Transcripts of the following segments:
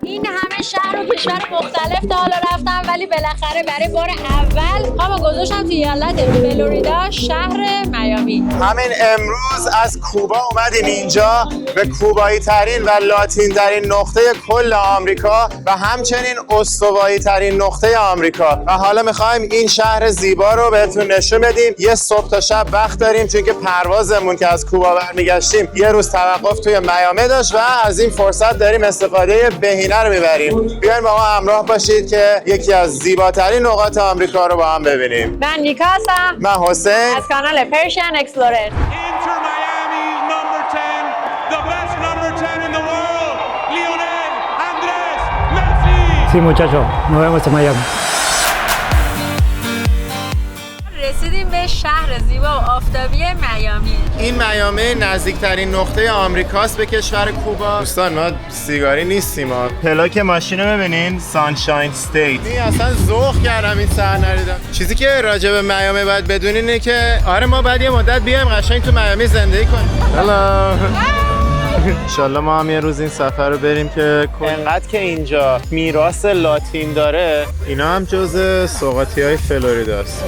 این همه شهر و کشور مختلف تا حالا رفتم، ولی بالاخره برای بار اول پامو گذاشتم توی ایالت فلوریدا، شهر میامی. همین امروز از کوبا اومدیم اینجا، به کوبایی ترین و لاتین ترین نقطه کل آمریکا و همچنین استوایی ترین نقطه آمریکا و حالا میخوایم این شهر زیبا رو بهتون نشون بدیم. یه صبح تا شب وقت داریم چون که پروازمون که از کوبا برمیگشتیم یه روز توقف توی میامی داشت و از این فرصت داریم استفاده بهینه رو میبریم. بیاین با ما همراه باشید که یکی از زیباترین نقاط آمریکا رو با هم ببینیم. من نیکا هستم، من حسین از کانال پرشین اکسپلورر. Inter Miami number 10, the best number 10 in the world, Lionel Andrés Messi. Sí, muchachos, nos vemos en Miami. رسیدیم به شهر زیبا و آفتابی میامی. این میامی نزدیکترین نقطه آمریکاست به کشور کوبا. دوستان ما سیگاری نیستیم، ما پلاک ماشین رو ببینین، سانشاین استیت. این اصلا ذوق کردم این صحنه رو دیدم. چیزی که راجع به میامی باید بدونین اینه که آره ما بعد یه مدت بیایم قشنگ تو میامی زندگی کنیم. هلو. انشالله ما هم یه روز این سفر رو بریم که انقدر که اینجا میراث لاتین داره، اینا هم جز سوغاتی‌های فلوریداست.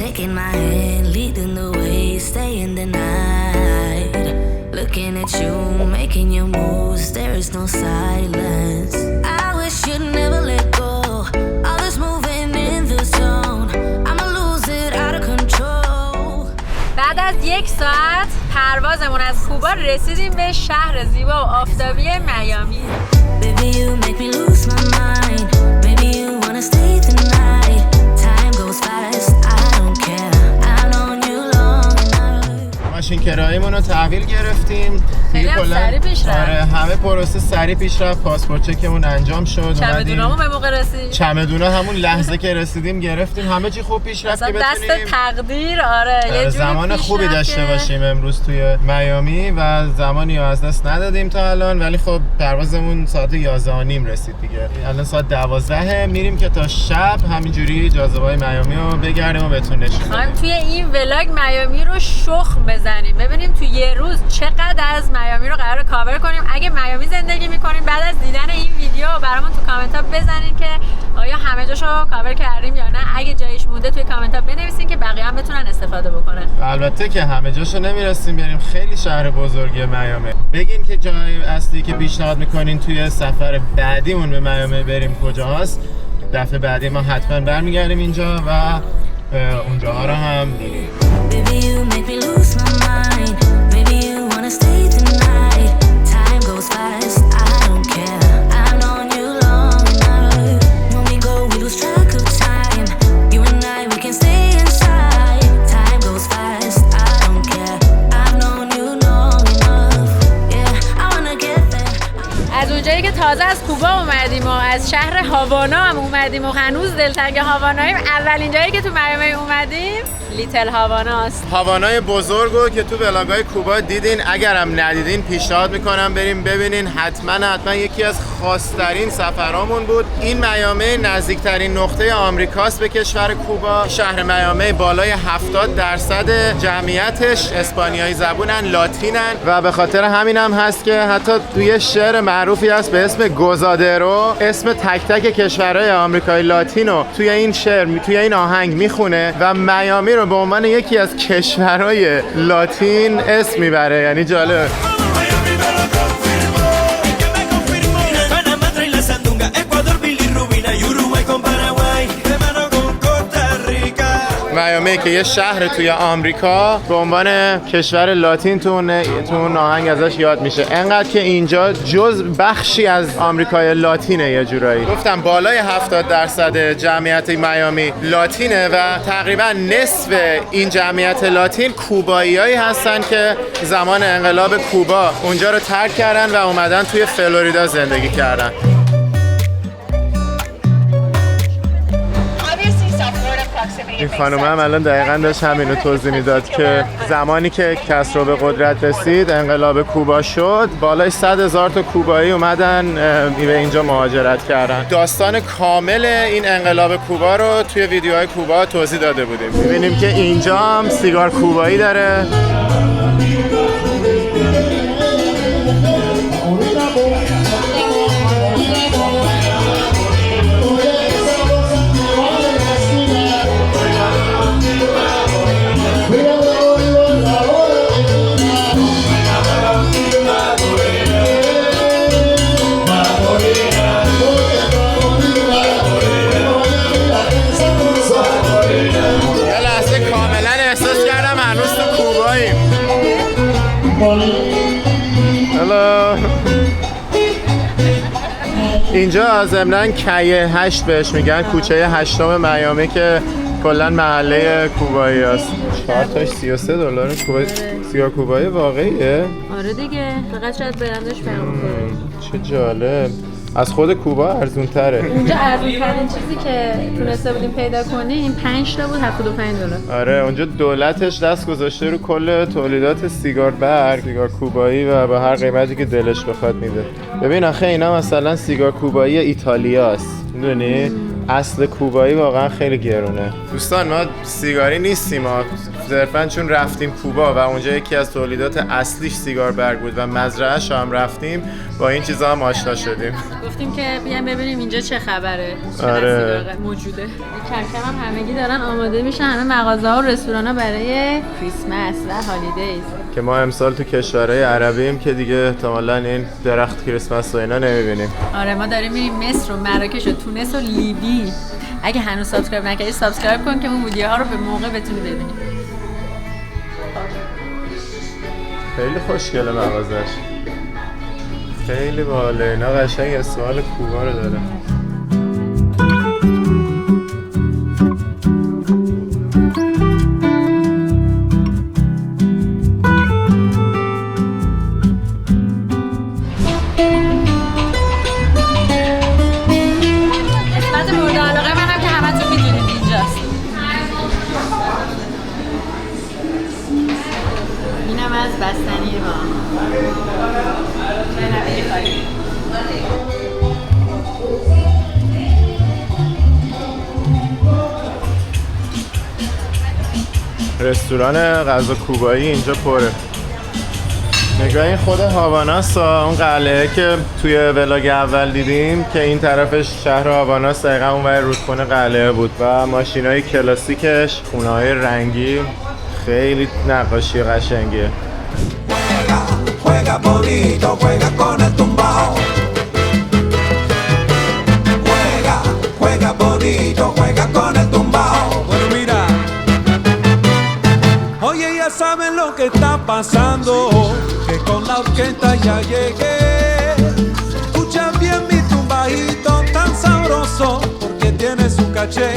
Taking my hand, leading the way, staying the night. Looking at you, making your moves, there is no silence. I wish you'd never let go. All this moving in the zone, I'ma lose it out of control. بعد از 1 ساعت پروازمون از کوبا رسیدیم به شهر زیبا و آفتابی میامی. Baby, you make me lose my mind. Maybe you wanna stay the night. Time goes fast, I don't care. I've known you long enough. ماشین کراییمون رو تحویل گرفتیم. خیلی هم سریع پیش رفت. آره همه پروسه سریع پیش رفت. پاسپورت چکمون انجام شد. چمدونامون به موقع رسید. چمدونا همون لحظه که رسیدیم گرفتیم. همه چی خوب پیش رفت که بتونیم دست تقدیر. آره یه جوری زمان پیش خوبی رفت داشته که باشیم امروز توی میامی و زمانی رو از دست ندادیم تا الان، ولی خب پروازمون ساعت 11:30 رسید دیگه. الان ساعت 12 میریم که تا شب همینجوری جاذبه‌های میامی رو بگردیم و بهتون نشون بدیم. توی این ولاگ میامی رو شخم بزنیم، ببینیم توی یه روز چقدر از میامی رو قراره کاور کنیم. اگه میامی زندگی میکنیم بعد از دیدن این ویدیو برامون تو کامنت ها بزنین که آیا همه جاشو کاور کردیم یا نه. اگه جایش مونده توی کامنت ها بنویسین که بقیه هم بتونن استفاده بکنن. البته که همه جاشو نمیرسیم بریم، خیلی شهر بزرگی میامی. بگین که جای اصلی که پیشنهاد میکنین توی سفر بعدیمون به میامی بریم کجاست. دفعه بعدی ما حتما برمیگردیم اینجا و اونجاها رو هم میریم. Baby, you make me lose my mind. Maybe you wanna stay the night. Time goes fast, I don't care. I've known you long enough. When we go, we lose track of time. You and I, we can stay inside. Time goes fast, I don't care. I've known you long enough. Yeah, I wanna get there. از اونجایی که تازه از کوبا اومدیم و از شهر هاوانا هم اومدیم و هنوز دلتنگ هاواناییم، اولین جایی که تو میامی اومدیم لیتل هاواناست. هاوانای بزرگو که تو ولاگای کوبا دیدین، اگرم ندیدین پیشنهاد میکنم بریم ببینین. حتما یکی از خاص‌ترین سفرامون بود. این میامی نزدیکترین نقطه آمریکاست به کشور کوبا. شهر میامی بالای 70% جمعیتش اسپانیایی زبونن، لاتینن و به خاطر همین هم هست که حتی توی شعر معروفی هست به اسم اسم گوزادرو اسم تک تک کشورهای آمریکای لاتینو توی این شعر توی این آهنگ میخونه و میامی رو به عنوان یکی از کشورهای لاتین اسم میبره. یعنی جالب. میامی که یه شهر توی آمریکا به عنوان کشور لاتین تو اون آهنگ ازش یاد میشه. انقدر که اینجا جز بخشی از آمریکای لاتینه. یه جورایی گفتم بالای 70% جمعیت میامی لاتینه و تقریبا نصف این جمعیت لاتین کوباییایی هستن که زمان انقلاب کوبا اونجا رو ترک کردن و اومدن توی فلوریدا زندگی کردن. این خانم هم الان دقیقا داشت همینو توضیح میداد که زمانی که کاسترو به قدرت رسید، انقلاب کوبا شد، بالای 100,000 تا کوبایی اومدن به اینجا مهاجرت کردن. داستان کامل این انقلاب کوبا رو توی ویدیوهای کوبا توضیح داده بودیم. می‌بینیم که اینجا هم سیگار کوبایی داره. اینجا ضمناً کیه 8 بهش میگن، کوچه 8 میامی که کلا محله کوبایی است. 4 تاش $33 سیگار کوبایی واقعیه؟ آره دیگه، فقط شاید برندش بخوره. چه جالب. از خود کوبا ارزون تره. اونجا ارزون ترین چیزی که تونسته بودیم پیدا کنیم 5 تا بود $75. آره اونجا دولتش دست گذاشته رو کل تولیدات سیگار برگ، سیگار کوبایی و با هر قیمتی که دلش بخواد میده. ببین آخه اینا مثلا سیگار کوبایی ایتالیاست، میدونی؟ اصل کوبایی واقعا خیلی گرونه. دوستان ما سیگاری نیستیم، ما صرفاً چون رفتیم کوبا و اونجا یکی از تولیدات اصلیش سیگار برگ بود و مزرعه‌اش هم رفتیم، با این چیزا هم آشنا شدیم. گفتیم که بیایم ببینیم اینجا چه خبره. آره. سیگار موجوده. کم کم هم همگی دارن آماده میشن، همه مغازه‌ها و رستوران‌ها برای کریسمس و هالیدیز. که ما امسال تو کشورهای عربیم که دیگه احتمالاً این درخت کریسمس و اینا نمی‌بینیم. آره ما داریم میریم مصر و مراکش و تونس و لیبی. اگه هنوز سابسکرایب نکردی سابسکرایب کن که اون ویدیوها رو به موقع بتونی ببینی. خیلی خوشگله مغازش. خیلی باحاله. اینا قشنگ استوال کوبا رو داره. قسمت مورد علاقه منم که همتون میدونید اینجاست. اینم از بستنی ما. رستوران غذا کوبایی اینجا پره. نگاه این خود هاواناس، اون قلعه که توی ولاگ اول دیدیم که این طرفش شهر هاواناس، دقیقا اون ور رودخونه قلعه بود و ماشینای کلاسیکش، خونه‌های رنگی، خیلی نقاشی قشنگیه. Juega bonito, juega con el tumbao. Juega bonito, juega con el tumbao. Bueno, mira. Oye, ya saben lo que está pasando, que con la orquesta ya llegué. Escucha bien mi tumbadito tan sabroso, porque tiene su caché.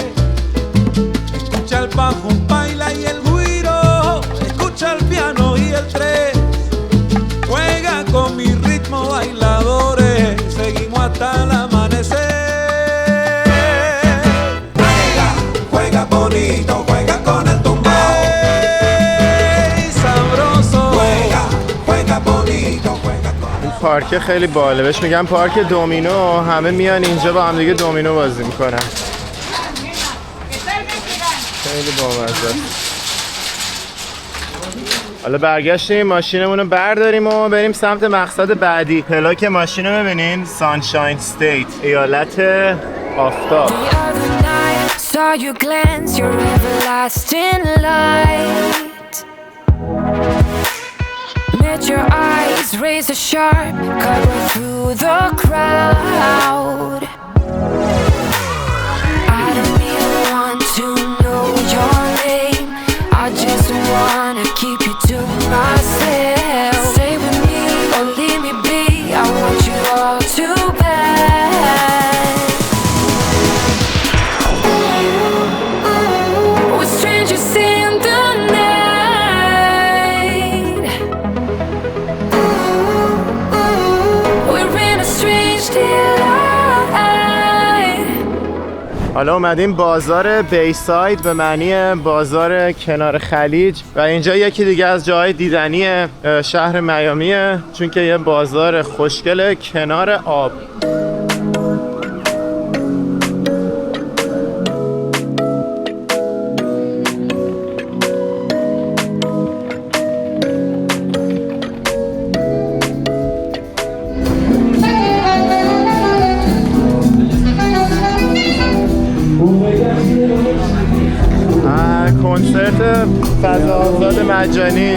Escucha el bajo, baila y el güiro. Escucha el piano y el tres. Juega con mi ritmo bailadores, seguimos hasta el amanecer. Juega bonito, juega con el tumbao. Ey, sabroso. Juega bonito, juega con el tumbao. پارک خیلی باله، بهش میگن پارک دومینو. همه میان اینجا با هم دیگه دومینو بازی میکنن. خیلی بامزه است. حالا برگشتیم ماشینمون رو برداریم و بریم سمت مقصد بعدی. پلاک ماشین رو ببینین، سانشاین استیت، ایالت آفتاب. The other night, saw you glance, your everlasting light. Met your eyes, razor sharp, cut right through the crowd. I don't even want to know your name, I just wanna keep you to myself. Stay with me or leave me be, I want you all too bad. We're strangers in the night. We're in a strange delight. حالا اومدیم بازار بیساید به معنی بازار کنار خلیج و اینجا یکی دیگه از جاهای دیدنی شهر میامیه، چون که یه بازار خوشگل کنار آب. کنسرت فضا آزاد مجانی.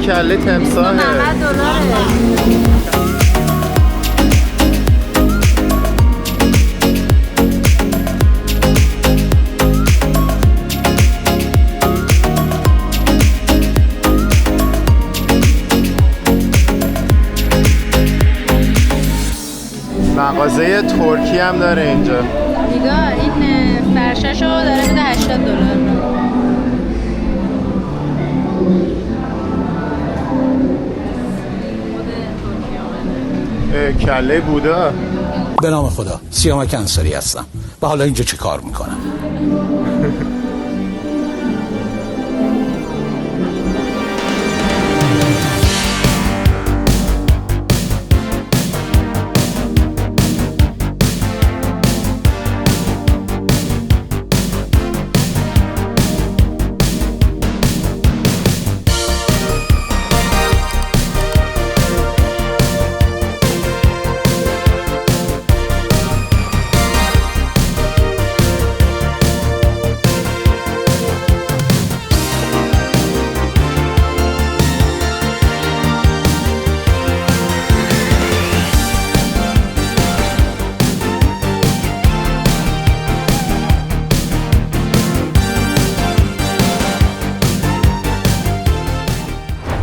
کله تمساحه. $90. مغازه ترکی هم داره اینجا. نگاه این فرششو داره میده $80. کله بودا. به نام خدا سیامک انصاری هستم و حالا اینجا چه کار میکنم؟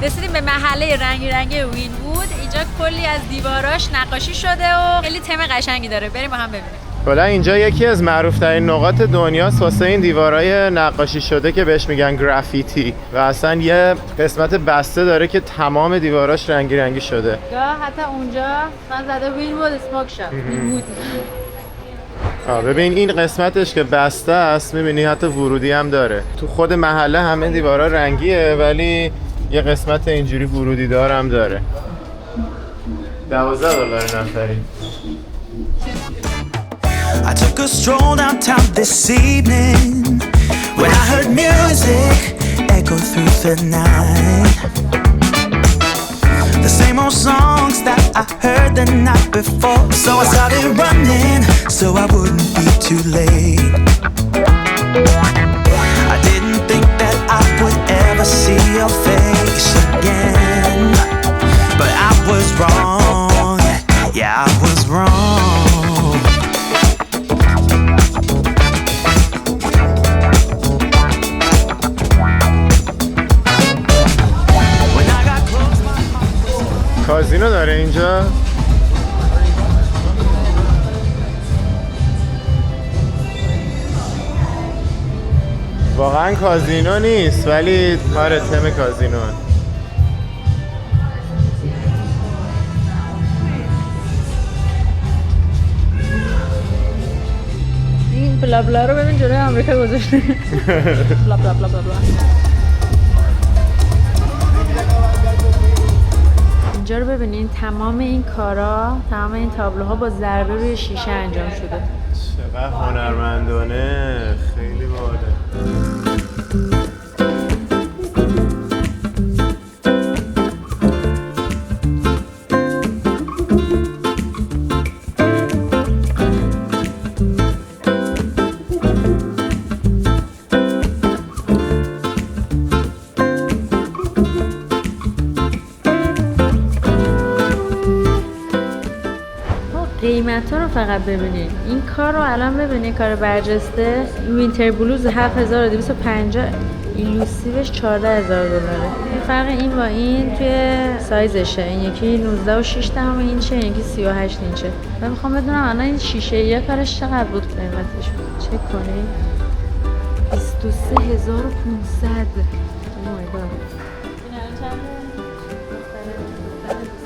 رسیدیم به محله رنگی رنگی وین‌وود. اینجا کلی از دیواراش نقاشی شده و خیلی تم قشنگی داره. بریم با هم ببینیم. حالا اینجا یکی از معروف‌ترین نقاط دنیاست واسه این دیوارای نقاشی شده که بهش میگن گرافیتی و اصلا یه قسمت بسته داره که تمام دیواراش رنگی رنگی شده. یا حتی اونجا من زده وین‌وود اسموک شاپ. وین‌وود. ببین این قسمتش که بسته است، میبینی حتی ورودی هم داره. تو خود محله همه دیوارا رنگیه ولی یه قسمت اینجوری ورودی دارم داره. $12 نفری. I took a stroll downtown this evening when I heard music echo through the night. The same old songs that I heard the night before. So I started running so I wouldn't be too late. I didn't think that I would ever see your face again, but I was wrong. Yeah, I was wrong. کازینو داره اینجا؟ واقعا کازینو نیست ولی آره تم کازینو. این بلا بلا رو ببین جلوی آمریکا گذاشته. بلا بلا بلا بلا. اینجا رو ببینین تمام این کارا، تمام این تابلوها با ضربه روی شیشه انجام شده. چقدر هنرمندانه، خیلی باحاله. قیمت ها رو فقط ببینید. این کار رو الان ببینید، کار برجسته وینتر بلوز 7250 ایلوسیوش $14,000. این فرق این با این توی سایزشه. این یکی 19 و 6 دهم اینچه، این یکی 38 اینچه. من میخوام بدونم الان این شیشه یه کارش چقدر بود قیمتش. چک کنید 23500. اوه مای گاد.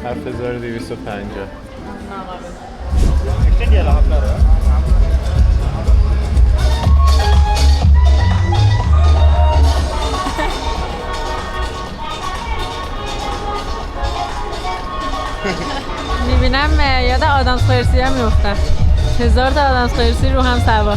7250. میبینم یاد آدامس قرصی هم میفتم. 1000 تا آدامس قرصی رو هم سوا.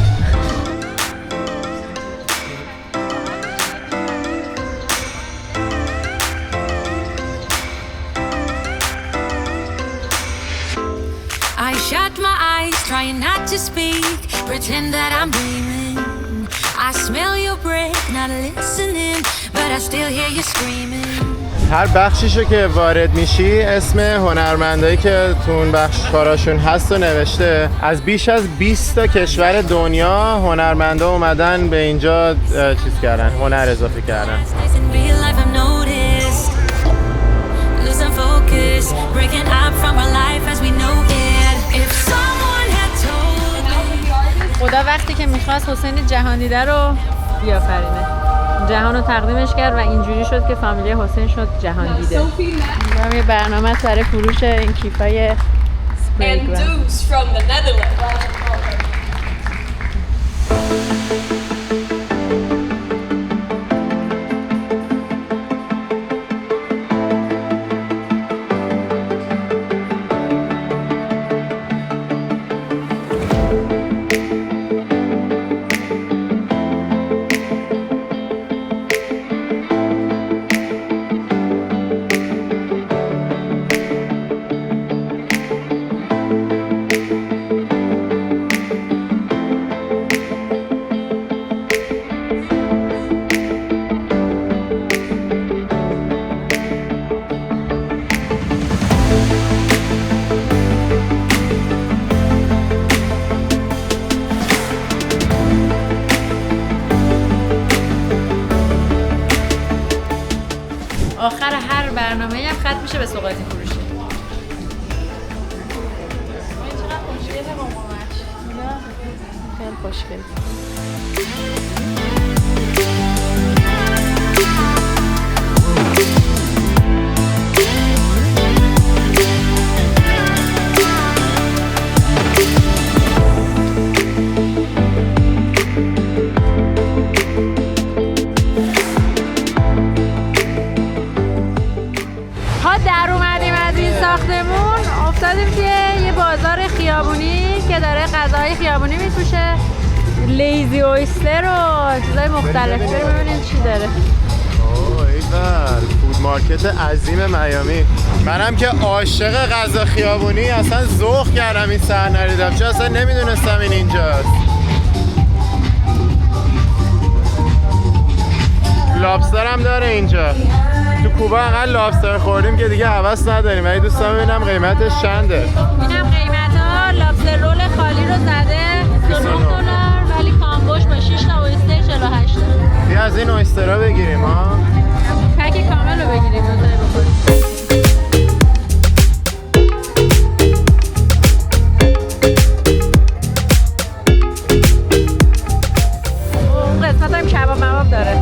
I shut my eyes, trying not to speak, pretend that I'm dreaming. I smell your breath, not listening, but I still hear you screaming. هر بخشیشو که وارد میشی اسم هنرمندایی که تو اون بخش کاراشون هست و نوشته. از بیش از 20 تا کشور دنیا هنرمندا اومدن به اینجا چیز کردن، هنر اضافه کردن. خدا وقتی که میخواست حسین جهاندیده رو بیافرینه، جهان رو تقدیمش کرد و اینجوری شد که فامیلی حسین شد جهاندیده. اینجا یه برنامه سر فروش این کیفای سپریگرام. آخر هر برنامه هم ختم میشه به سوغاتی فروشی. چقدر خوشگله مامانش. خیلی خوشگله. غذاهای خیابونی میفروشه، لیزی اویستر و چیزای مختلف. بریم ببینیم چی داره. ایول، فود مارکت عظیم میامی. منم که عاشق غذا خیابونی، اصلا ذوق کردم این صحنه رو دیدم، چون اصلا نمیدونستم این اینجاست. لابستر هم داره اینجا. تو کوبا انقدر لابستر خوردیم که دیگه هوس نداریم، ولی دوستان ببینم قیمتش چنده. اینم قیمت‌ها لابستر رول خالی رو زده $29 ولی کامبوش با 6 تا اویستر 48 داره. بیا از این اویسترها بگیریم ها. پک کامل رو بگیریم بذاری بخوریم. اون قسمت هم کباب مواب داره.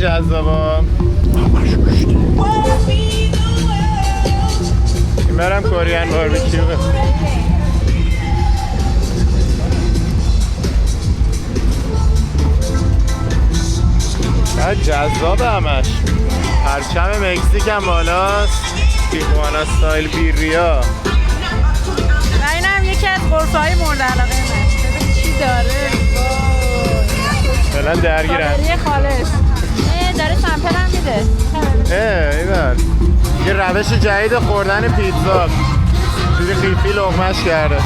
جذابا. این برم کورین باربیکیو. بعد جذابه همش. پرچم مکزیک هم بالاست. تیخوانا استایل بیریا. و اینم یکی از غرفه‌های مورد علاقه من. ببین چی داره. فعلا درگیرم. خالری خالص. داره سمپل هم میده. ایول. یه روش جدید خوردن پیتزا. جوری خیفی لقمش کرده.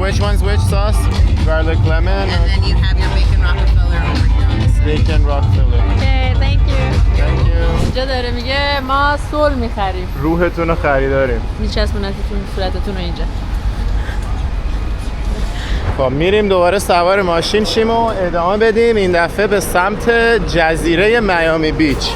Which one's which sauce? Garlic lemon? And then you have your bacon Rockefeller over here on this. Bacon Rockefeller. Okay, thank you. Thank you. اینجا داره میگه ما سول میخریم. روحتون رو خریداریم. میچسبونتتون صورتتون رو اینجا. خب میریم دوباره سوار ماشین شیم و ادامه بدیم این دفعه به سمت جزیره میامی بیچ.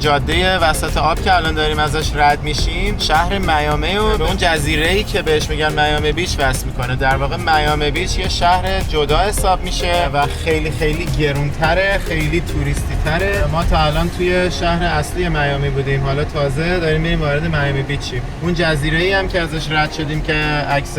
جاده وسط آب که الان داریم ازش رد میشیم شهر میامی و به اون جزیره‌ای که بهش میگن میامی بیچ وصل میکنه. در واقع میامی بیچ یه شهر جدا حساب میشه و خیلی خیلی گرونتره، خیلی توریستی تره. ما تا الان توی شهر اصلی میامی بودیم، حالا تازه داریم میریم وارد میامی بیچیم. اون جزیره‌ای هم که ازش رد شدیم که عکس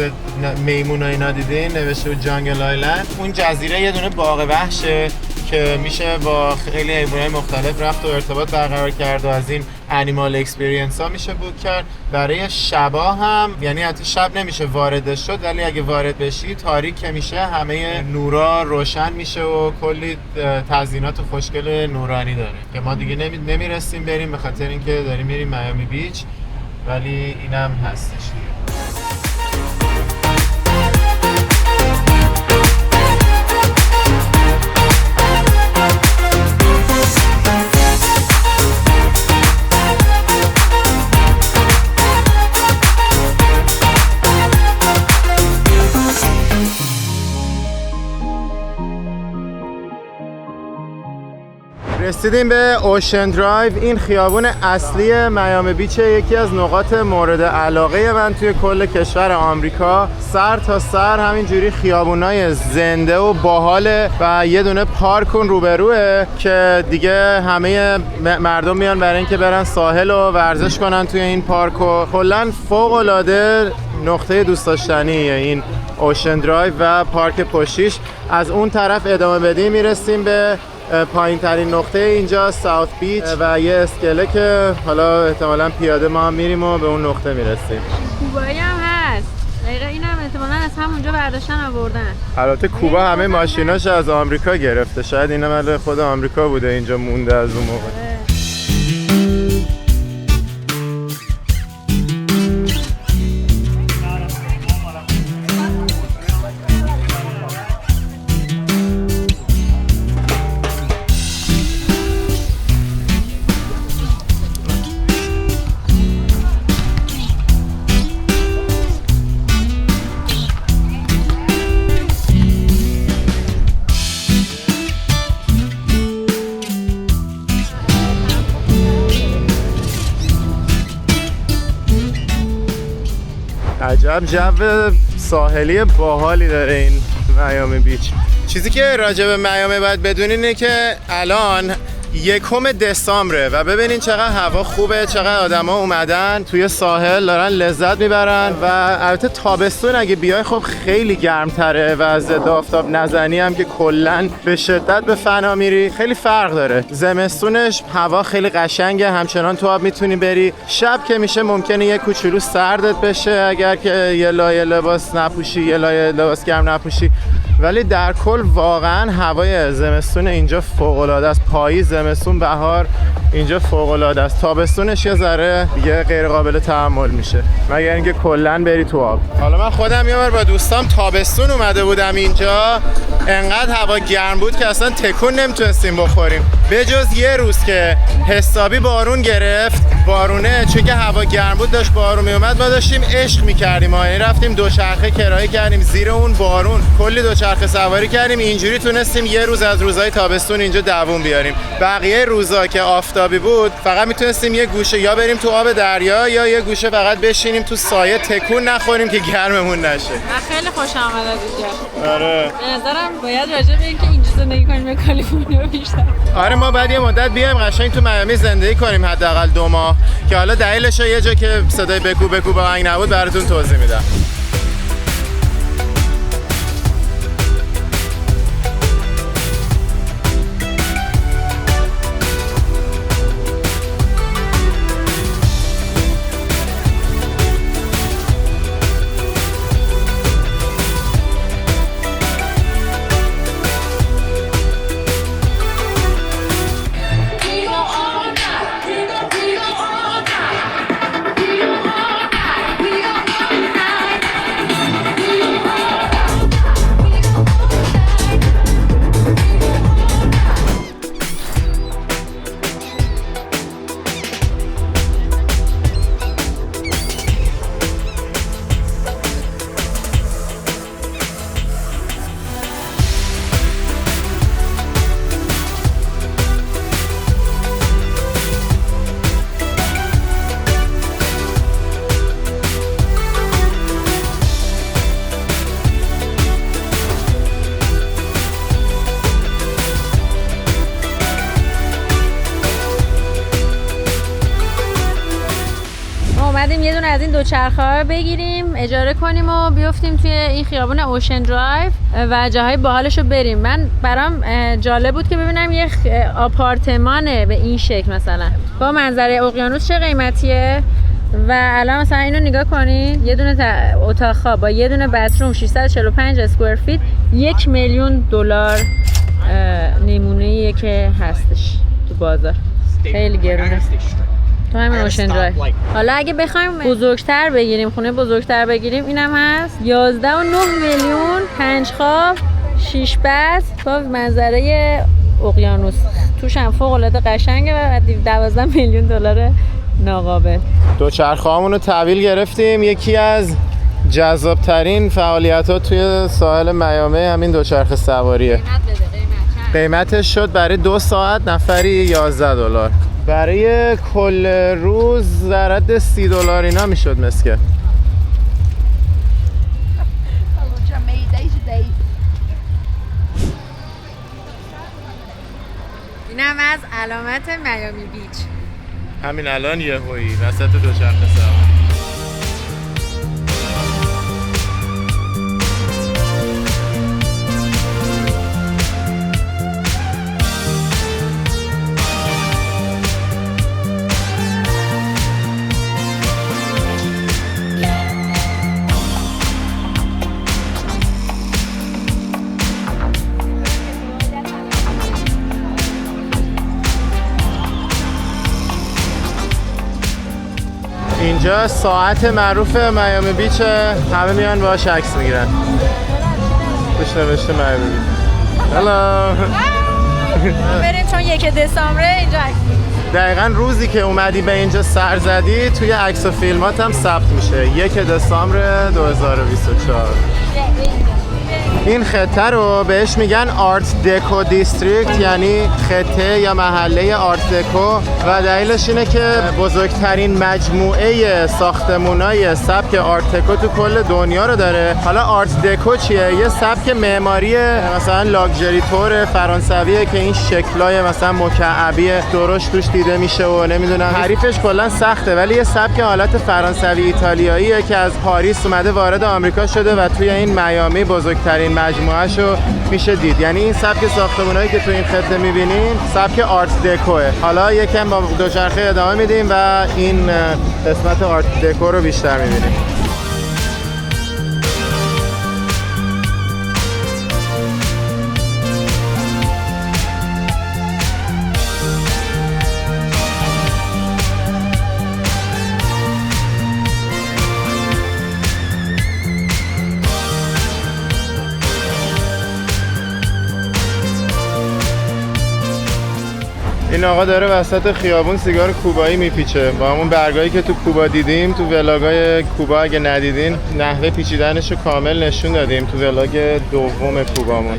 میمون و اینا دیدین نوشته جانگل آیلند، اون جزیره یه دونه باغ وحشه که میشه با خیلی حیوانات مختلف رفت و ارتباط برقرار کرد و از این انیمال اکسپریانس ها میشه بوک کرد. برای شبا هم یعنی حتی شب نمیشه وارد شد، ولی اگه وارد بشی تاریک که میشه همه نورا روشن میشه و کلی تزیینات خوشگل نورانی داره که ما دیگه نمیرسیم بریم به خاطر اینکه داریم میریم میامی بیچ، ولی اینم هستش دیگه. رسیدیم به اوشن درایو. این خیابون اصلی میامی بیچ، یکی از نقاط مورد علاقه من توی کل کشور آمریکا. سر تا سر همینجوری خیابونای زنده و باحاله و یه دونه پارک اون روبروه که دیگه همه مردم میان برای اینکه برن ساحل و ورزش کنن توی این پارک و کلاً فوق‌العاده نقطه دوست داشتنیه این اوشن درایو و پارک پشتیش. از اون طرف ادامه بدیم میرسیم به پایین ترین نقطه اینجا ساوت بیچ و یه اسکله که حالا احتمالاً پیاده ما هم میریم و به اون نقطه میرسیم. کوبایی هم هست. دقیقا این هم احتمالاً از همونجا برداشتن آوردن. البته کوبا همه ماشیناش از آمریکا گرفته، شاید اینا مال خود آمریکا بوده اینجا مونده از اون موقع. عجب جو ساحلی باحالی داره این میامی بیچ. چیزی که راجع به میامی باید بدونین اینه که الان 1 دسامبره و ببینین چقدر هوا خوبه، چقدر آدما اومدن توی ساحل دارن لذت میبرن و البته تابستون اگه بیای خب خیلی گرمتره و ضد آفتاب نزنی هم که کلا به شدت به فنا میری خیلی فرق داره. زمستونش هوا خیلی قشنگه، همچنان تو آب میتونی بری. شب که میشه ممکنه یه کوچولو سردت بشه اگر که یه لایه لباس نپوشی، یه لایه لباس گرم نپوشی، ولی در کل واقعا هوای زمستون اینجا فوق‌العاده است. پاییز، زمستون، بهار اینجا فوق‌العاده است. تابستونش یه ذره دیگه غیر قابل تحمل میشه مگر اینکه کلا بری تو آب. حالا من خودم یه بار با دوستام تابستون اومده بودم اینجا، انقدر هوا گرم بود که اصلا تکون نمیتونستیم بخوریم، به جز یه روز که حسابی بارون گرفت. بارونه چون که هوا گرم بود داشت بارون میومد، ما داشتیم عشق میکردیم. یعنی رفتیم دوچرخه کرایه کردیم زیر اون بارون، کلی دوچرخه سواری کردیم. اینجوری تونستیم یه روز از روزهای تابستون اینجا دووم بیاریم. بقیه روزا که آفتابی بود فقط میتونستیم یه گوشه یا بریم تو آب دریا یا یه گوشه فقط بشینیم تو سایه تکون نخوریم که گرممون نشه. من خیلی خوشم اومد از اینجا. آره. به نظرم باید راجع به اینکه اینجا زندگی کنیم به کالیفرنیا بیشتر. آره ما بعد یه مدت بیایم قشنگ تو میامی زندگی کنیم حداقل 2 ماه، که حالا دلیلش یه جا که صدای بکو بکو با آهنگ نبود براتون توضیح میدم. اومدیم یه دونه از این دوچرخه‌ها بگیریم، اجاره کنیم و بیفتیم توی این خیابون اوشن درایو و جاهای باحالش رو بریم. من برام جالب بود که ببینم یه آپارتمانه به این شکل مثلا با منظره اقیانوس چه قیمتیه. و الان مثلا اینو نگاه کنین، یه دونه اتاق خواب با یه دونه باتروم 645 اسکوئر فیت $1,000,000 نمونه‌ایه که هستش تو بازار. خیلی گرونه تو همین اوشن درایو. حالا اگه بخوایم بزرگتر بگیریم، خونه بزرگتر بگیریم، اینم هست 11.9 میلیون، 5 خواب، 6 بث با منظره اقیانوس. توش هم فوق العاده قشنگه و 12 میلیون دلار ناقابل. دوچرخه‌هامون رو تحویل گرفتیم. یکی از جذاب‌ترین فعالیت‌ها توی ساحل میامی همین دوچرخه سواریه. قیمتش شد برای 2 ساعت نفری 11 دلار. برای کل روز ضرر 30 دلار اینا میشد مسکه. اینم از علامت میامی بیچ. همین الان یهویی وسط دوچرخه سوار. اینجا ساعت معروف میامی بیچ، همه میان باهاش عکس میگیرن. توش نوشته میامی بیچ. هلو. بریم چون 1 دسامبر اینجا عکس میگیریم. دقیقاً روزی که اومدی به اینجا سر زدی توی عکس و فیلمات هم ثبت میشه. 1 دسامبر 2024. این خطه رو بهش میگن آرت دکو دیستریکت، یعنی خطه یا محله آرت دکو، و دلیلش اینه که بزرگترین مجموعه ساختمونای سبک آرت دکو تو کل دنیا رو داره. حالا آرت دکو چیه؟ یه سبک معماری مثلا لاکچری تور فرانسویه که این شکلای مثلا مکعبی درشت توش دیده میشه و نمیدونم، تعریفش کلا سخته، ولی یه سبک حالت فرانسوی ایتالیاییه که از پاریس اومده وارد آمریکا شده و توی این میامی بزرگترین مجموعهشو میشه دید. یعنی این سبک ساختمونایی که تو این خطه میبینین سبک آرت دکوه. حالا یکم با دوچرخه ادامه میدیم و این قسمت آرت دکو رو بیشتر میبینیم. این آقا داره وسط خیابون سیگار کوبایی میپیچه با همون برگایی که تو کوبا دیدیم. تو ولاگای کوبا اگه ندیدین نحوه پیچیدنشو کامل نشون دادیم تو ولاگ دوم کوبامون.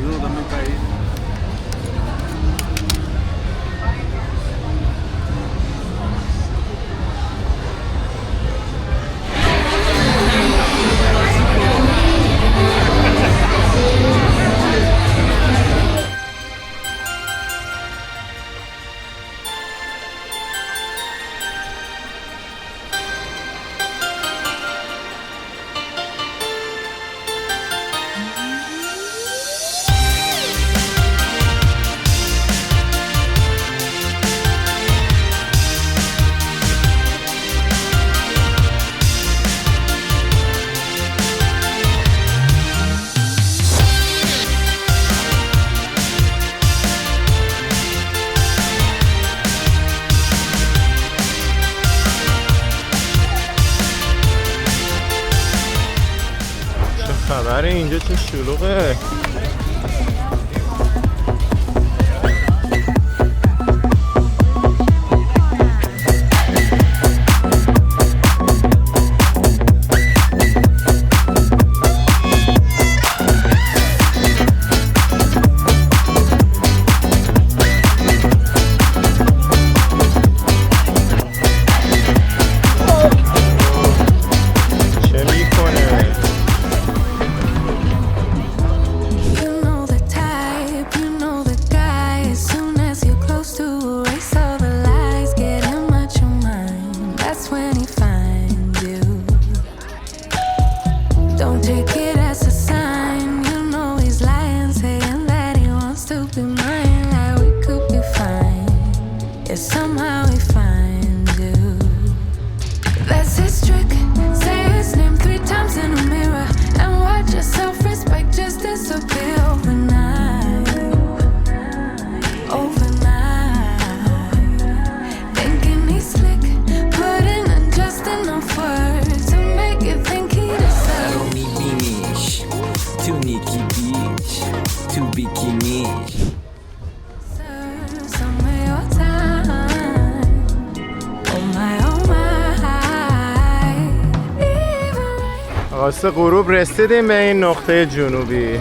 خبره اینجا چه شلوغه. واسه غروب رسیدیم به این نقطه جنوبی.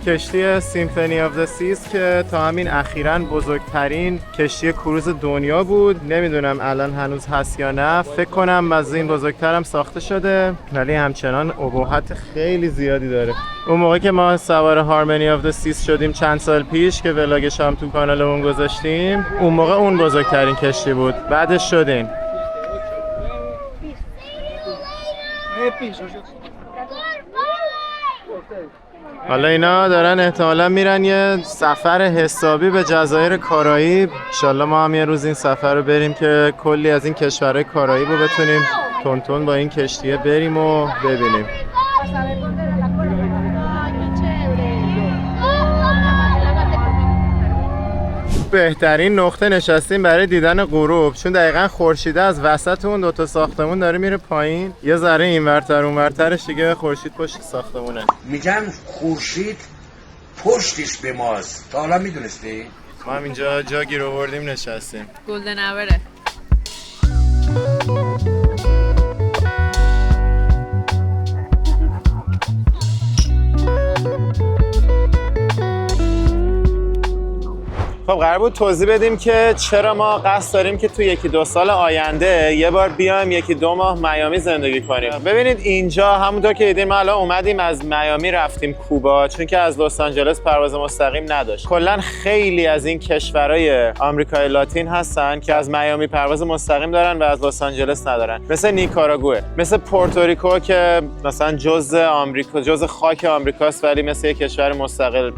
کشتی سیمفونی آف د سیز که تا همین اخیراً بزرگترین کشتی کروز دنیا بود. نمیدونم الان هنوز هست یا نه، فکر کنم از این بزرگترم ساخته شده، ولی همچنان ابهت خیلی زیادی داره. اون موقع که ما سوار هارمونی آف د سیز شدیم چند سال پیش که ولاگش هم تو کانالمون گذاشتیم، اون موقع اون بزرگترین کشتی بود. بعدش شدین حالا اینا دارن احتمالا میرن یه سفر حسابی به جزایر کارائیب. انشالله ما هم یه روز این سفر رو بریم که کلی از این کشورهای کارائیب رو بتونیم تونتون با این کشتیه بریم و ببینیم. بهترین نقطه نشستیم برای دیدن غروب، چون دقیقاً خورشید از وسط اون دوتا ساختمون داره میره پایین، یه ذره اینورتر اونورترش دیگه خورشید پشت ساختمونه. میگن خورشید پشتش به ماست، تا حالا میدونستی؟ ما هم اینجا جا گیر آوردیم نشستیم. گلدن اوره. خب قرار بود توضیح بدیم که چرا ما قصد داریم که تو 1-2 سال آینده یه بار بیایم 1-2 ماه میامی زندگی کنیم. ببینید اینجا همونطور که دیدین ما الان اومدیم از میامی رفتیم کوبا، چون که از لس آنجلس پرواز مستقیم نداشت. کلا خیلی از این کشورهای آمریکای لاتین هستن که از میامی پرواز مستقیم دارن و از لس آنجلس ندارن، مثل نیکاراگوئه، مثل پورتوریکو که مثلا جزء آمریکا، جزء خاک آمریکاست ولی مثل یک کشور مستقل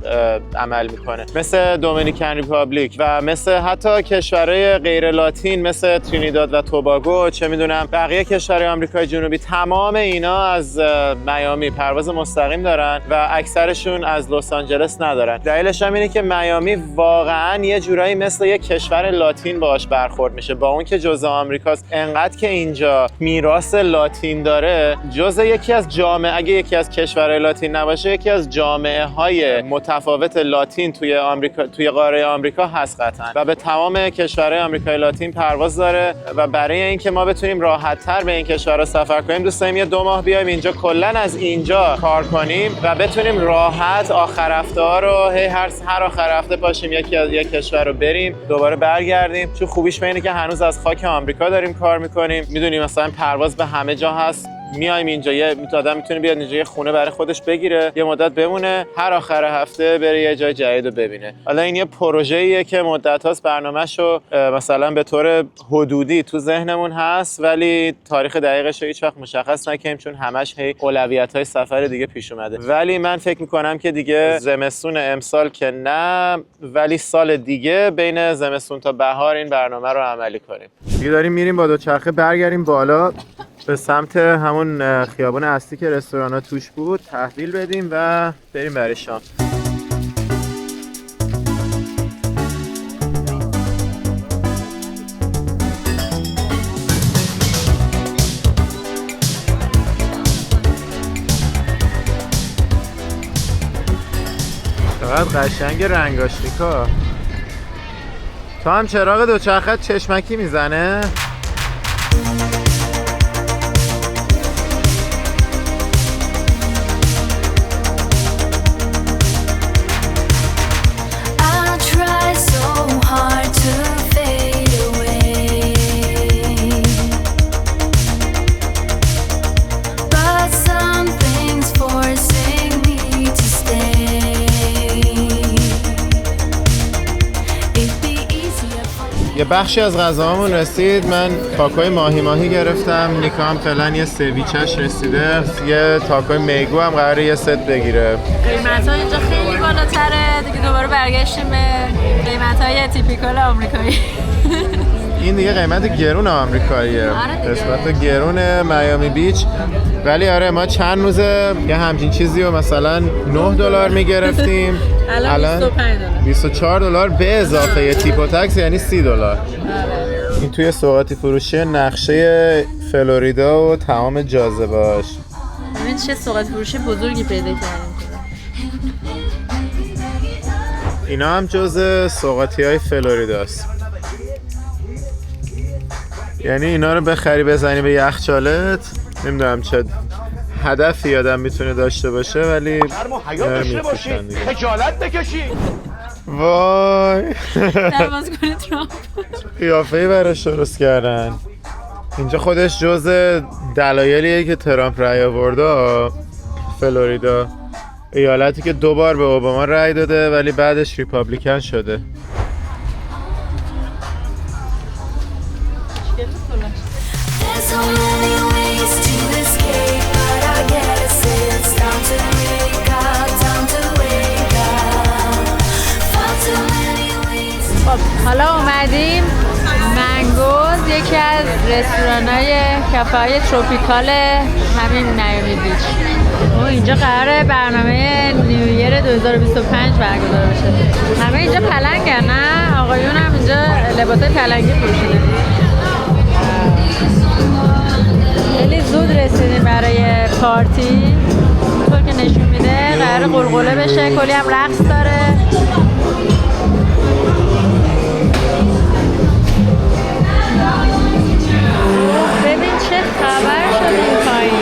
عمل میکنه، مثل دومینیکن ریپابلیک و مثل حتی کشورهای غیر لاتین مثل ترینیداد و توباگو، چه میدونم بقیه کشورهای آمریکای جنوبی، تمام اینا از میامی پرواز مستقیم دارن و اکثرشون از لس آنجلس ندارن. دلیلش هم اینه که میامی واقعا یه جورایی مثل یک کشور لاتین باهاش برخورد میشه، با اون که جزء آمریکاست. انقدر که اینجا میراث لاتین داره، جزء یکی از جامعه، اگه یکی از کشورهای لاتین نباشه، یکی از جامعه های متفاوت لاتین توی آمریکا، توی قاره آمریکا هست قطعا، و به تمام کشورهای آمریکای لاتین پرواز داره. و برای اینکه ما بتونیم راحت‌تر به این کشورها سفر کنیم دوست داریم 2 ماه بیایم اینجا، کلاً از اینجا کار کنیم و بتونیم راحت آخر هفته‌ها رو هر آخر هفته پاشیم یکی از یک کشور رو بریم دوباره برگردیم. چون خوبیش به اینه که هنوز از خاک آمریکا داریم کار می‌کنیم، می‌دونیم مثلا پرواز به همه جا هست، میایم اینجا یه آدم میتونه بیاد اینجا یه خونه برای خودش بگیره، یه مدت بمونه، هر آخر هفته بره یه جای جدید رو ببینه. حالا این یه پروژه‌ایه که مدت هاست برنامه‌شو مثلا به طور حدودی تو ذهنمون هست، ولی تاریخ دقیقش رو هیچ وقت مشخص نکنیم چون همش اولویت‌های سفر دیگه پیش اومده. ولی من فکر می‌کنم که دیگه زمستون امسال که نه، ولی سال دیگه بین زمستون تا بهار این برنامه رو عملی کنیم. دیگه داریم میریم با دوچرخه برگردیم بالا به سمت همون خیابان اصلی که رستورانا توش بود، تحویل بدیم و بریم برای شام. چقدر قشنگ رنگاشتیکا. تو هم چراغ دوچرخت چشمکی میزنه؟ یه بخشی از غذاهامون رسید. من تاکوی ماهی گرفتم، نیکا هم فعلا یه سویچش رسیده، یه تاکوی میگو هم قراره یه ست بگیره. قیمت‌ها اینجا خیلی بالاتره دیگه، دوباره برگشتیم به قیمت‌های تیپیکال آمریکایی. این دیگه قیمت گرون آمریکاییه، قسمت گرون میامی بیچ. ولی آره ما چند روزه یه همچین چیزی رو مثلا $9 میگرفتیم، الان $24 به اضافه یه تیپ و تکس، یعنی $30. این توی سوغاتی فروشی نقشه فلوریدا و تمام جاذبه‌اش. ببین چه سوغاتی فروشی بزرگی پیدا کردیم. اینا هم جزء سوغاتی‌های فلوریداست. یعنی اینا رو بخری بزنی به یخچالت، نمیدونم چه هدفی آدم میتونه داشته باشه ولی داشته باشید خجالت بکشید. وای دروازه‌گان ترامپ قیافه‌ای براش درست کردن. اینجا خودش جزء دلایلیه که ترامپ رأی آورده. فلوریدا ایالتی که 2 بار به اوباما رأی داده ولی بعدش ریپابلیکن شده. There's so many ways to escape, but I guess it's time to wake up, time to wake up. Far too many ways. خب حالا اومدیم منگوز، یکی از رستوران‌های کافه‌های تروپیکال همین میامی بیچ. و اینجا قراره برنامه نیویر 2025 برگزار بشه. همه اینجا پلنگن نه؟ آقایون هم اینجا لباسای پلنگی پوشیده. خیلی زود رسیدیم برای پارتی. طور که نشون میده قراره قلقله بشه، کلی هم رقص داره. ببین چه خبر شد این پایین.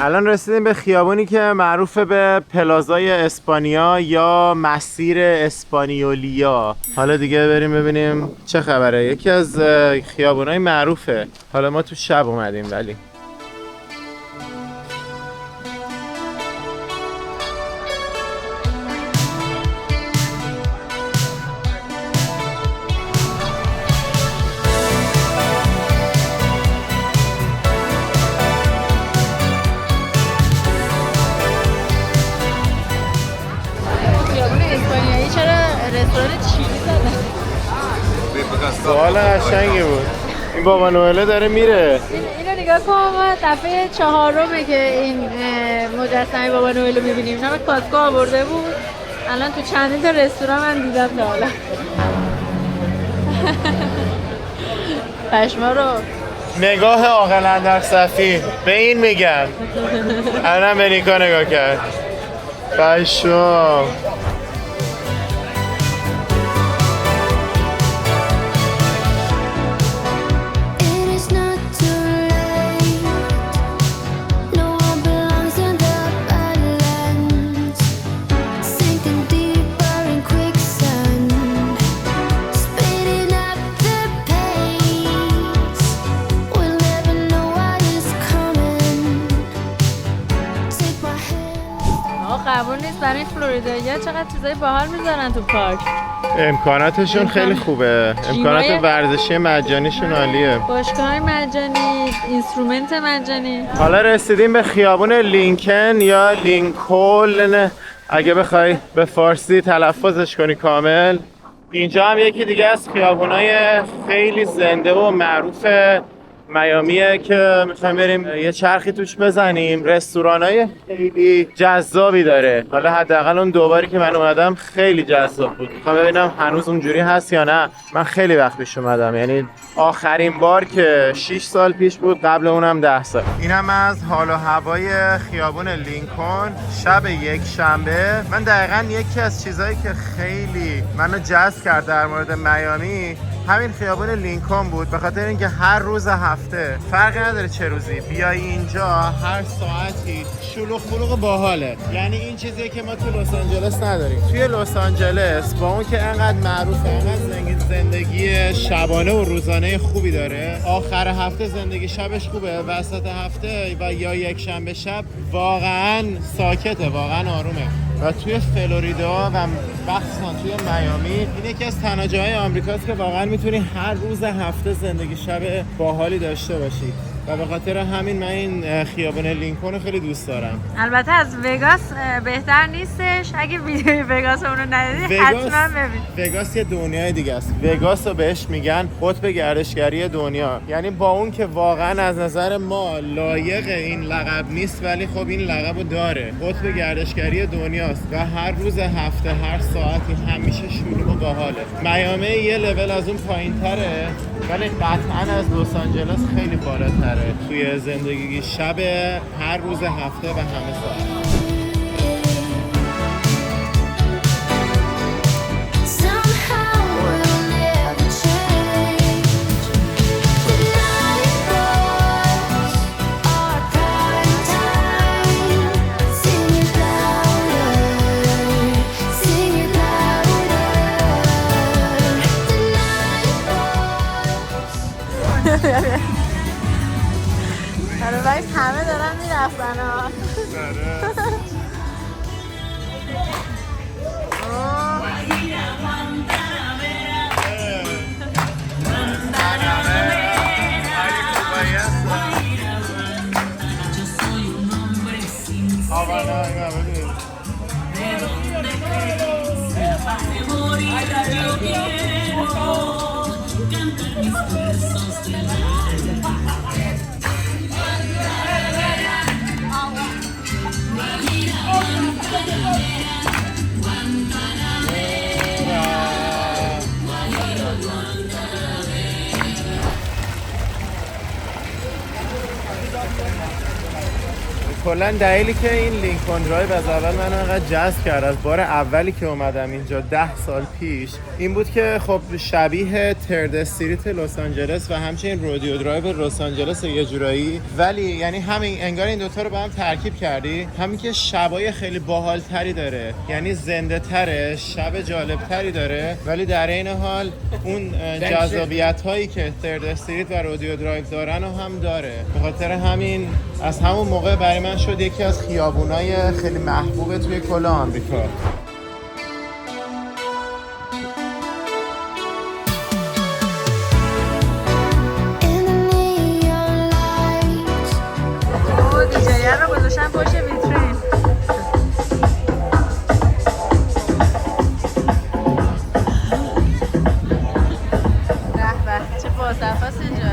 الان رسیدیم به خیابونی که معروف به پلازای اسپانیا یا مسیر اسپانیولیا. حالا دیگه بریم ببینیم چه خبره. یکی از خیابونای معروفه. حالا ما تو شب اومدیم ولی سوال قشنگی بود. این بابا نوئله داره میره. اینو نگاه کن، ما دفعه 4مه که این مجسمه بابا نوئل رو میبینیم. اینا به کاسکو آورده بود. الان تو چندین تا رستوران من دیدم تا حالا. پشما رو نگاه عاقل اندر صفی به این میگن. الان به نیکا نگاه کرد. پشما قبول نیست برای فلوریدایی‌ها چقدر چیزای باحال میذارن تو پارک. امکاناتشون خیلی خوبه. امکانات ورزشی مجانیشون عالیه. باشگاه مجانی، اینسترومنت مجانی. حالا رسیدیم به خیابون لینکن یا لینکلن اگه بخوای به فارسی تلفظش کنی کامل. اینجا هم یکی دیگه از خیابونای خیلی زنده و معروف میامیه که میخوایم بریم یه چرخی توش بزنیم. رستورانای خیلی جذابی داره. حالا حداقل اون 2 باری که من اومدم خیلی جذاب بود. میخوام ببینم هنوز اونجوری هست یا نه. من خیلی وقت پیش اومدم، یعنی آخرین بار که 6 سال پیش بود، قبل اونم 10 سال. اینم از حال و هوای خیابون لینکن شب یک شنبه. من دقیقاً یکی از چیزایی که خیلی منو جذب کرد در مورد میامی همین خیابون لینکن بود، به خاطر اینکه هر روز هفته فرقی نداره چه روزی بیای اینجا هر ساعتی شلوغ پلوغ باحاله. یعنی این چیزیه که ما تو لس آنجلس نداریم. توی لس آنجلس با اون که انقدر معروفه، انقدر زندگی شبانه و روزانه خوبی داره، آخر هفته زندگی شبش خوبه، وسط هفته و یا یک شنبه شب واقعا ساکته، واقعا آرومه. و توی فلوریدا و مخصوصا توی میامی این یکی از تنها جاهای آمریکاست که واقعا میتونی هر روز هفته زندگی شب باحالی داشته باشی و به خاطر همین من این خیابون لینکن رو خیلی دوست دارم. البته از وگاس بهتر نیستش. اگه ویدیوی وگاس رو ندیدی حتما ببین. وگاس یه دنیای دیگه است. وگاس رو بهش میگن قطب گردشگری دنیا. یعنی با اون که واقعا از نظر ما لایق این لقب نیست، ولی خب این لقب رو داره. قطب گردشگری دنیاست و هر روز هفته هر ساعتی همیشه شلوغ و باحاله. میامی یه لول از اون پایین‌تره ولی قطعا از لس آنجلس خیلی بالاتره توی زندگی شب هر روز هفته و همه ساعت. آره وایس همه دارن میرفتن ها. کلا دلیلی که این لینکن درایو از اول من انقدر جذب کرد از بار اولی که اومدم اینجا 10 سال پیش این بود که خب شبیه ترد استریت لس آنجلس و همچنین رودیو درایو لس آنجلس یه جورایی، ولی یعنی همین انگار این دوتا رو با هم ترکیب کردی، همین که شبای خیلی باحال تری داره، یعنی زنده تره، شب جالب تری داره، ولی در این حال اون جذابیت هایی که ترد استریت و رودیو درایو دارن و هم داره. به خاطر همین از همون موقع برای من شد یکی از خیابونای خیلی محبوب توی کل آمریکا. دیجی‌ها رو گذاشتن پشت ویترین. به چه باصفاست اینجا.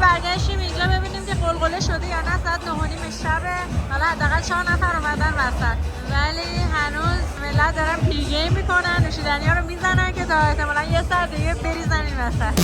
برگشتیم اینجا ببینیم که قلقله شده یا نه. ساعت 9:30 شبه، حالا حداقل 4 نفر اومدن وسط، ولی هنوز ملت دارن پی گیم میکنن، نوشیدنی ها رو میزنن که تا احتمالا یه ساعت دیگه بریزن این وسط.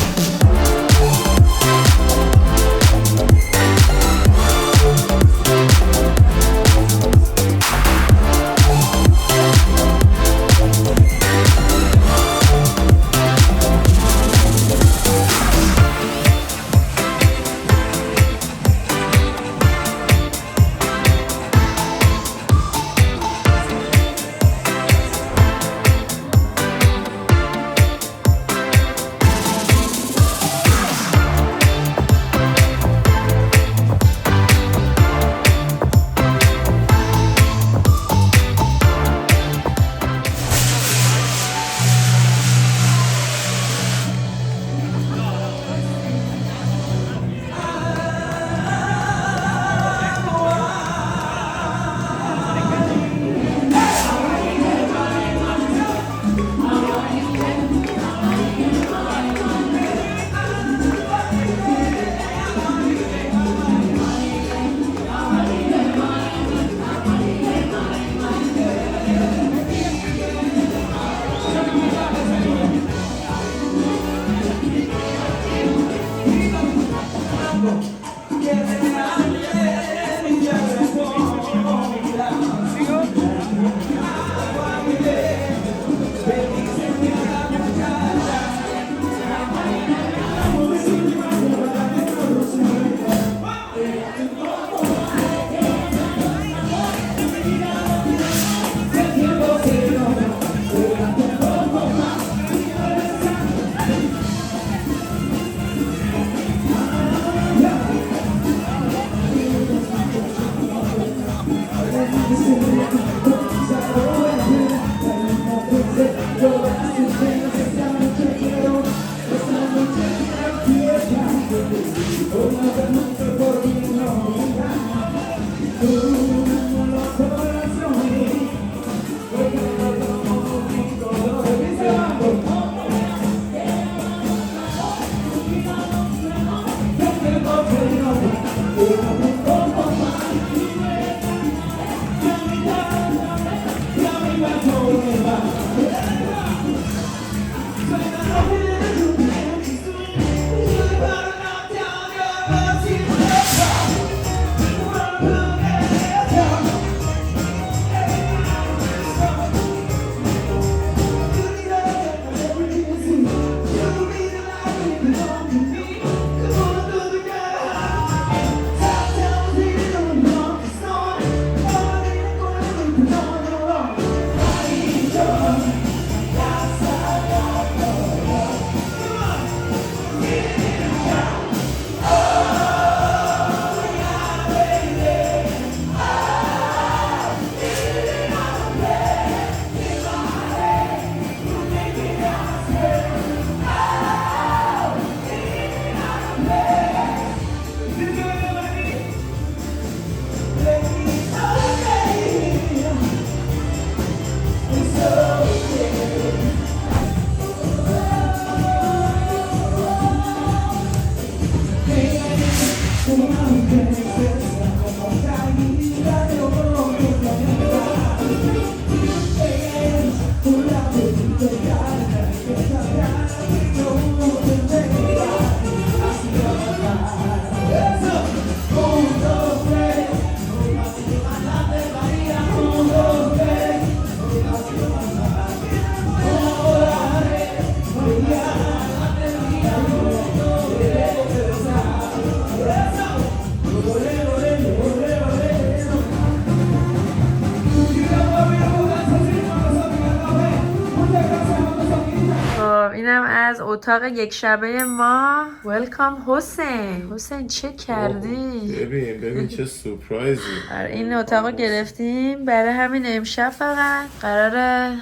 اتاق یک شبه ما. ویلکام حسین چه کردی؟ ببین چه سورپرایزی. این اتاق گرفتیم برای همین امشب فقط قراره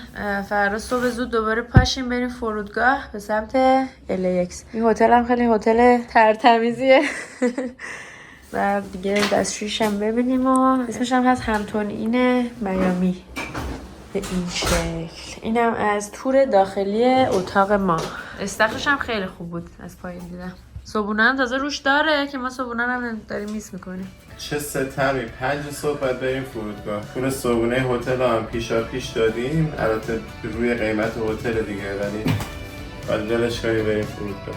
فردا صبح زود دوباره پاشیم بریم فرودگاه به سمت LAX. این هتل هم خیلی هتل ترتمیزیه و دیگه دستشویش هم ببینیم و اسمش هم هست همتون اینه میامی به این شکل. اینم از تور داخلی اتاق ما. استخرش هم خیلی خوب بود از پایین دیدم. صبحونه هم تازه روش داره که ما صبحونه هم داریم میس میکنیم. چه ستمی 5 صبح باید بریم فرودگاه. پول صبحونه هتل هم پیش دادیم. البته روی قیمت هتل دیگه ولی باید دلش کنی بریم فرودگاه.